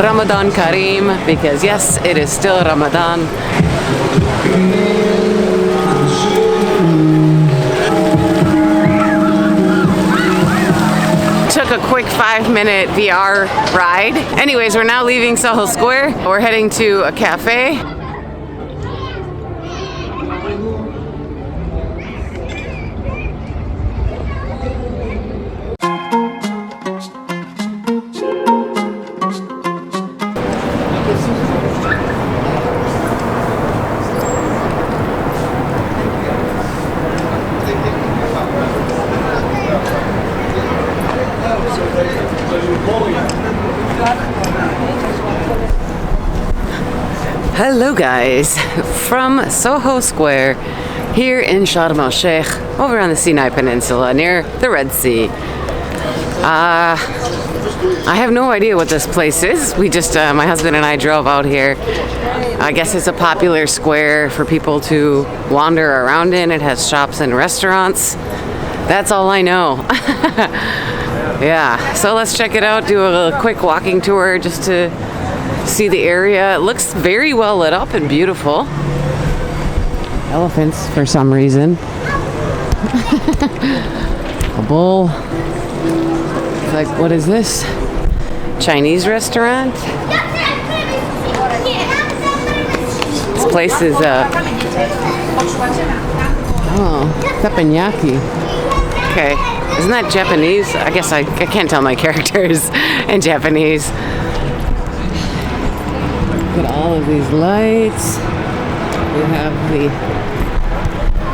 Ramadan Kareem, because yes, it is still Ramadan. Took a quick 5-minute VR ride. Anyways, we're now leaving SOHO Square. We're heading to a cafe. Hello guys, from SOHO Square here in Sharm El Sheikh, over on the Sinai Peninsula near the Red Sea. I have no idea what this place is. We just, my husband and I drove out here. I guess it's a popular square for people to wander around in. It has shops and restaurants. That's all I know. Yeah, so let's check it out, do a quick walking tour just to see the area. It looks very well lit up and beautiful. Elephants for some reason. A bull. Like, what is this? Chinese restaurant? This place is teppanyaki. Okay, isn't that Japanese? I guess I can't tell my characters in Japanese. Look at all of these lights. We have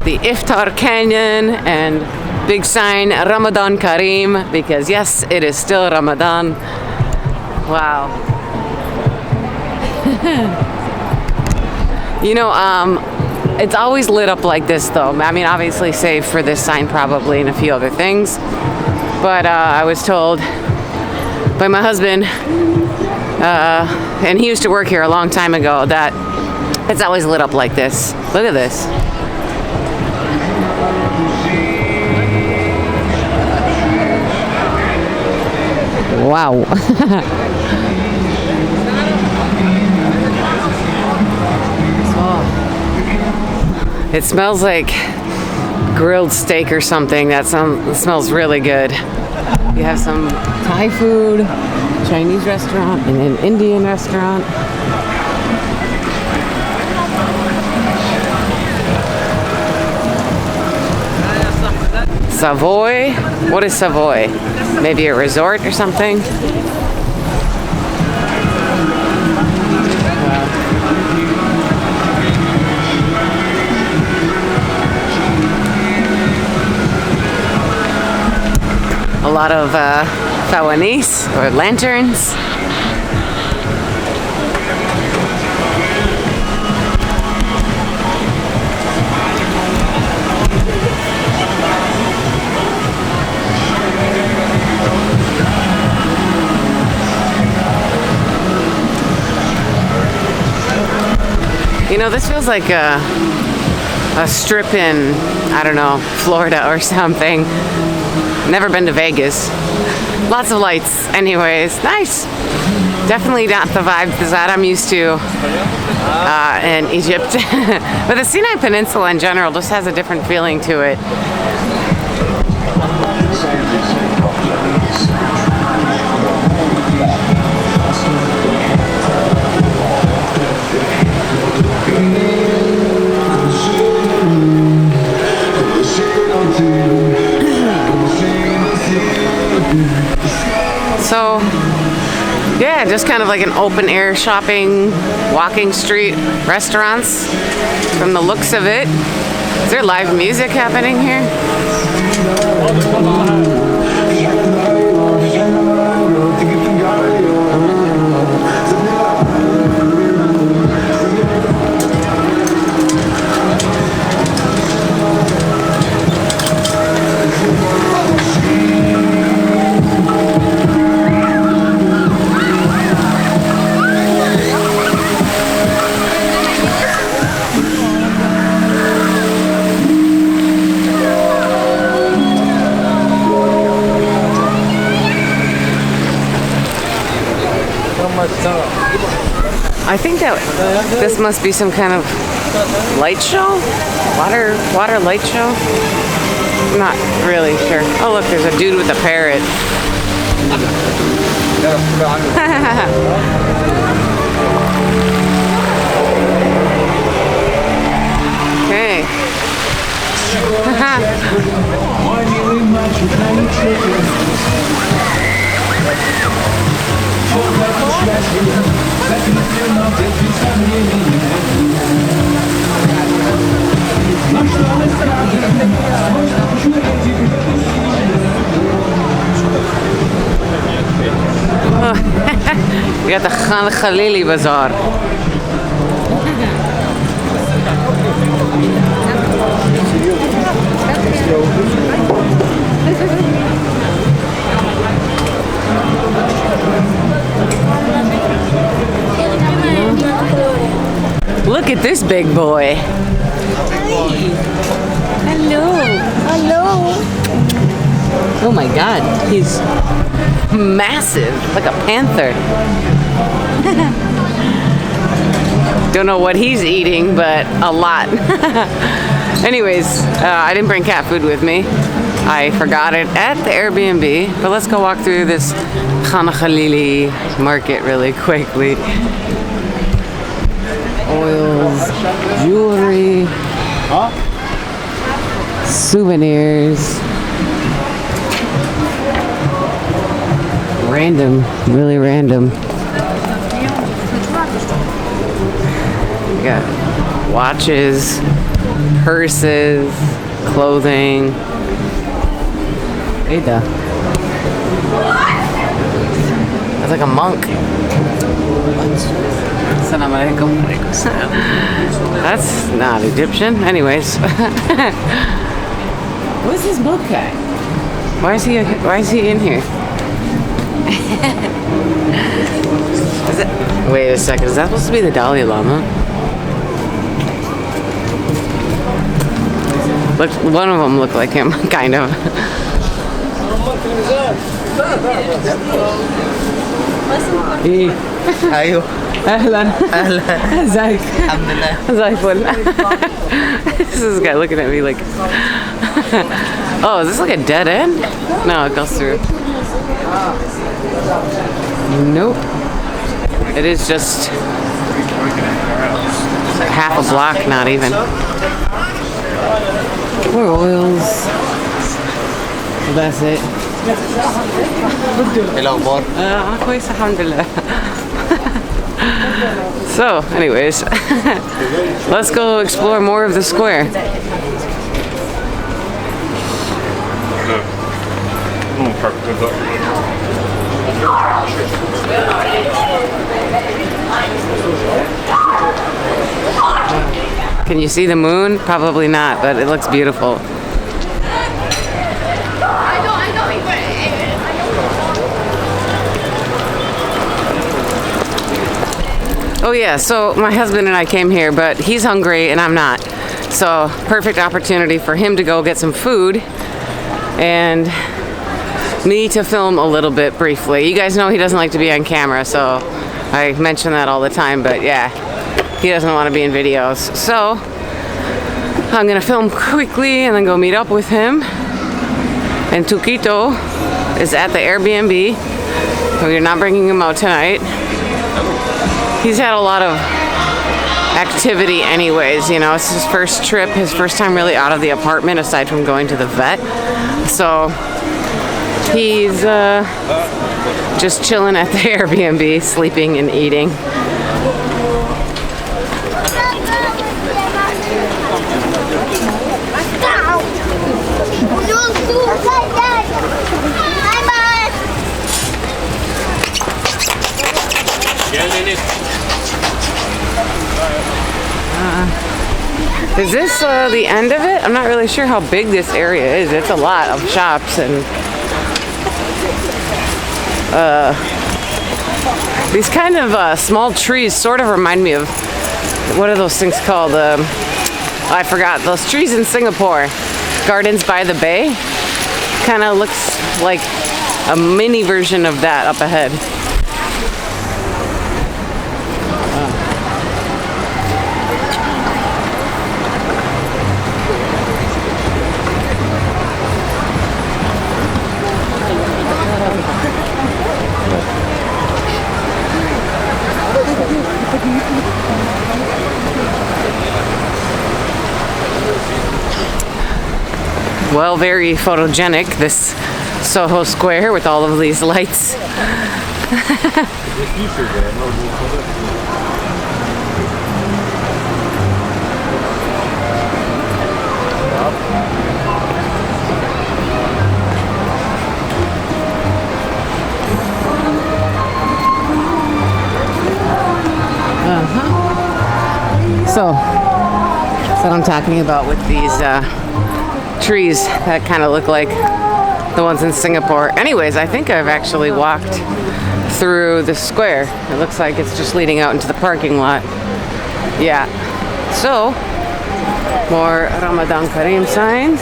the Iftar Canyon and big sign Ramadan Kareem, because yes, it is still Ramadan. Wow. You know, it's always lit up like this though. I mean, obviously save for this sign probably and a few other things. But I was told by my husband, and he used to work here a long time ago, that it's always lit up like this. Look at this. Wow. It smells like grilled steak or something. It smells really good. You have some Thai food, Chinese restaurant, and an Indian restaurant. Savoy? What is Savoy? Maybe a resort or something? A lot of fawanis or lanterns. You know, this feels like a strip in, I don't know, Florida or something. Never been to Vegas. Lots of lights. Anyways, nice. Definitely not the vibe that I'm used to in Egypt. But the Sinai Peninsula in general just has a different feeling to it. So, yeah, just kind of like an open air shopping, walking street, restaurants from the looks of it. Is there live music happening here? I think that this must be some kind of light show? Water light show? I'm not really sure. Oh look, there's a dude with a parrot. Okay. We got the Khan Khalili Bazaar. Look at this big boy. Hello. Hello. Oh my God, he's massive, like a panther. Don't know what he's eating, but a lot. Anyways, I didn't bring cat food with me. I forgot it at the Airbnb, but let's go walk through this Khan Khalili market really quickly. Oils, jewelry, souvenirs. Random, really random. We got watches, purses, clothing. Ada. That's like a monk. Assalamu alaikum. That's not Egyptian. Anyways. What's this book guy? Why is he in here? Wait a second, is that supposed to be the Dalai Lama? Look, one of them looked like him, kind of. ايوه اهلا اهلا ازيك الحمد لله زي الفل. This is this guy looking at me like oh, is this like a dead end? No, it goes through. Nope. It is just half a block, not even. More oils. That's it. ايه الاخبار؟ كويس الحمد لله. So, anyways, let's go explore more of the square. Can you see the moon? Probably not, but it looks beautiful. Oh yeah, so my husband and I came here, but he's hungry and I'm not. So perfect opportunity for him to go get some food and me to film a little bit briefly. You guys know he doesn't like to be on camera, so I mention that all the time, but yeah, he doesn't want to be in videos. So I'm gonna film quickly and then go meet up with him. And Tuquito is at the Airbnb. We're not bringing him out tonight. He's had a lot of activity anyways, you know, it's his first trip, his first time really out of the apartment aside from going to the vet. So he's just chilling at the Airbnb, sleeping and eating. Is this the end of it? I'm not really sure how big this area is. It's a lot of shops and these kind of small trees sort of remind me of, what are those things called? I forgot. Those trees in Singapore. Gardens by the Bay. Kind of looks like a mini version of that up ahead. well, very photogenic, this Soho Square with all of these lights. So, that's what I'm talking about with these trees that kind of look like the ones in Singapore. Anyways, I think I've actually walked through the square. It looks like it's just leading out into the parking lot. Yeah. So, more Ramadan Kareem signs.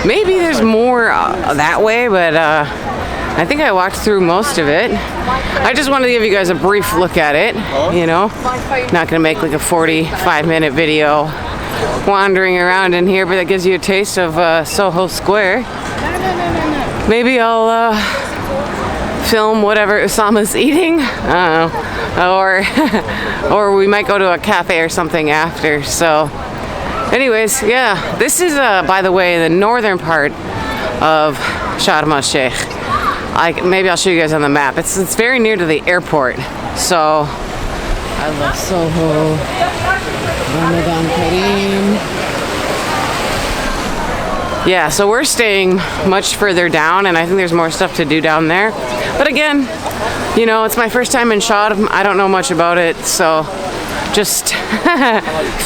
Maybe there's more that way, but I think I walked through most of it. I just wanted to give you guys a brief look at it, you know. Not gonna make like a 45-minute video wandering around in here, but that gives you a taste of Soho Square. Maybe I'll film whatever Osama's eating, I don't know, or we might go to a cafe or something after. So anyways, yeah, this is by the way, the northern part of Sharm El Sheikh. Maybe I'll show you guys on the map. It's very near to the airport. So I love Soho. Ramadan Kareem. Yeah, so we're staying much further down, and I think there's more stuff to do down there. But again, you know, it's my first time in Sharm. I don't know much about it, so just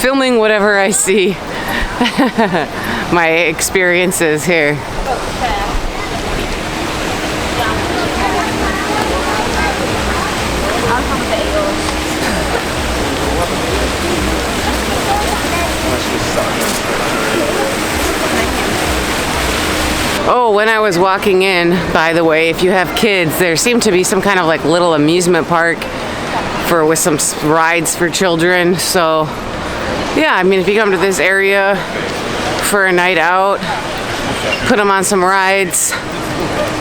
filming whatever I see. My experiences here. Oh, when I was walking in, by the way, if you have kids, there seemed to be some kind of like little amusement park with some rides for children. So yeah, I mean, if you come to this area for a night out, put them on some rides,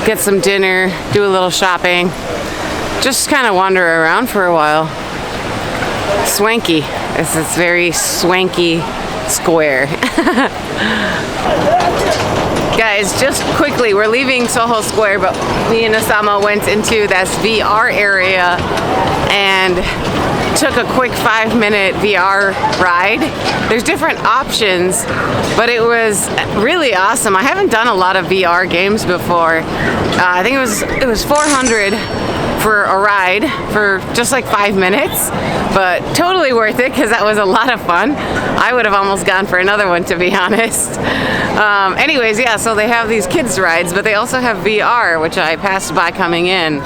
get some dinner, do a little shopping, just kind of wander around for a while. Swanky. It's very swanky square. Guys, just quickly, we're leaving Soho Square, but me and Osama went into this VR area and took a quick 5-minute VR ride. There's different options, but it was really awesome. I haven't done a lot of VR games before. I think it was 400 for a ride for just like 5 minutes, but totally worth it because that was a lot of fun. I would have almost gone for another one, to be honest. Anyways, yeah, so they have these kids rides, but they also have VR, which I passed by coming in.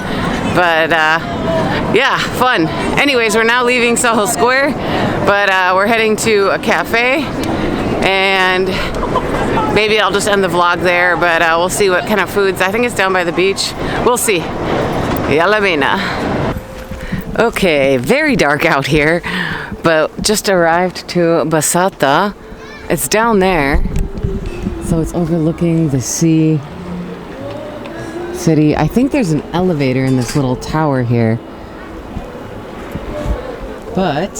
But yeah, fun. Anyways, we're now leaving Soho Square, but we're heading to a cafe, and maybe I'll just end the vlog there, but we'll see what kind of foods. I think it's down by the beach. We'll see. Yalla bina. Okay, very dark out here, but just arrived to Basata. It's down there, so it's overlooking the city. I think there's an elevator in this little tower here, but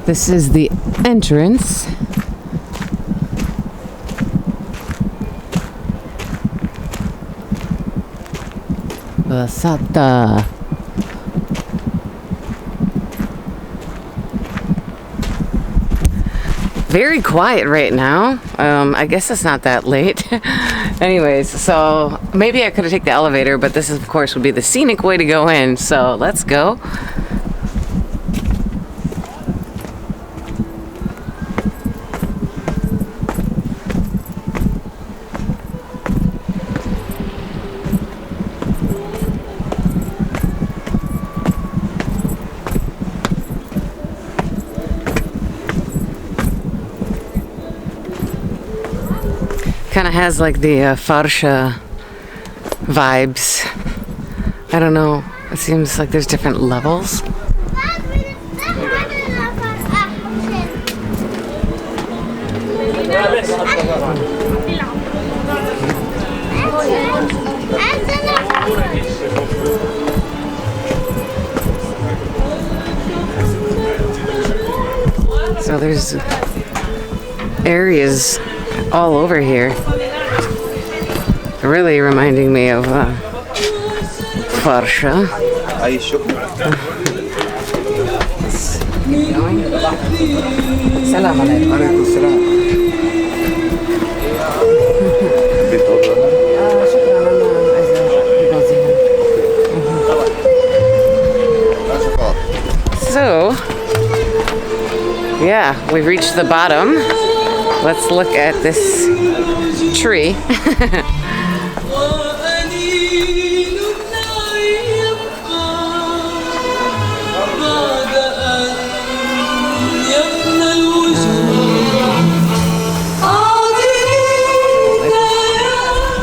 this is the entrance. Basata. Very quiet right now. I guess it's not that late. Anyways, so maybe I could have taken the elevator, but this of course would be the scenic way to go in. So let's go. Kind of has like the Farsha vibes. I don't know. It seems like there's different levels. So there's areas all over here. Really reminding me of Farsha. Salam alaikum. So, yeah, we've reached the bottom. Let's look at this tree.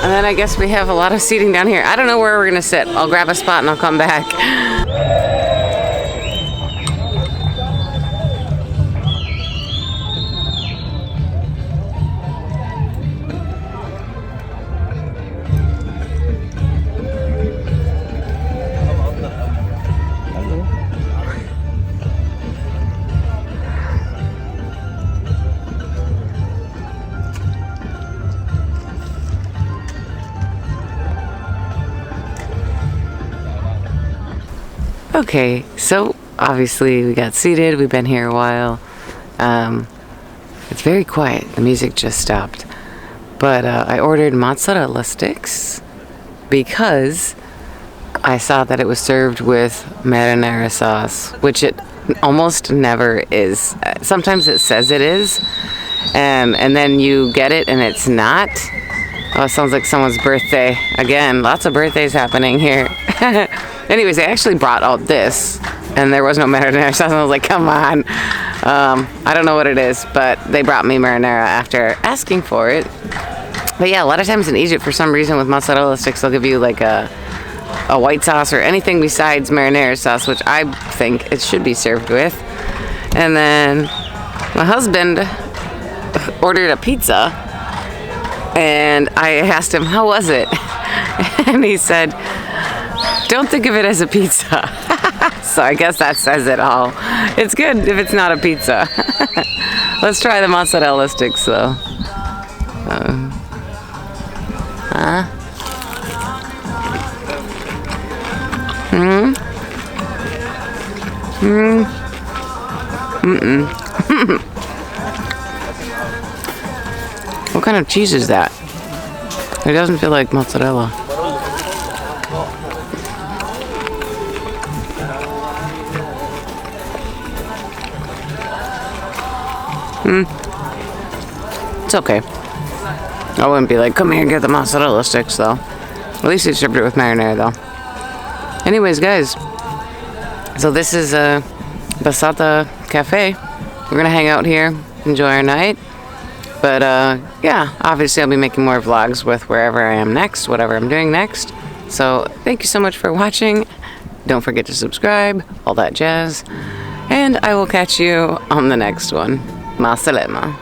And then I guess we have a lot of seating down here. I don't know where we're gonna sit. I'll grab a spot and I'll come back. Okay, so obviously we got seated. We've been here a while. It's very quiet. The music just stopped. But I ordered mozzarella sticks because I saw that it was served with marinara sauce, which it almost never is. Sometimes it says it is, and then you get it and it's not. Oh, it sounds like someone's birthday. Again, lots of birthdays happening here. Anyways, they actually brought out this, and there was no marinara sauce, and I was like, come on. I don't know what it is, but they brought me marinara after asking for it. But yeah, a lot of times in Egypt, for some reason, with mozzarella sticks, they'll give you like a white sauce or anything besides marinara sauce, which I think it should be served with. And then my husband ordered a pizza, and I asked him, how was it? And he said, don't think of it as a pizza. So I guess that says it all. It's good if it's not a pizza. Let's try the mozzarella sticks though. What kind of cheese is that? It doesn't feel like mozzarella. It's okay. I wouldn't be like, come here and get the mozzarella sticks though. At least they served it with marinara though. Anyways, guys, so this is a Basata cafe. We're gonna hang out here, enjoy our night. But yeah, obviously I'll be making more vlogs with wherever I am next, whatever I'm doing next. So thank you so much for watching. Don't forget to subscribe, all that jazz. And I will catch you on the next one. Ma salama.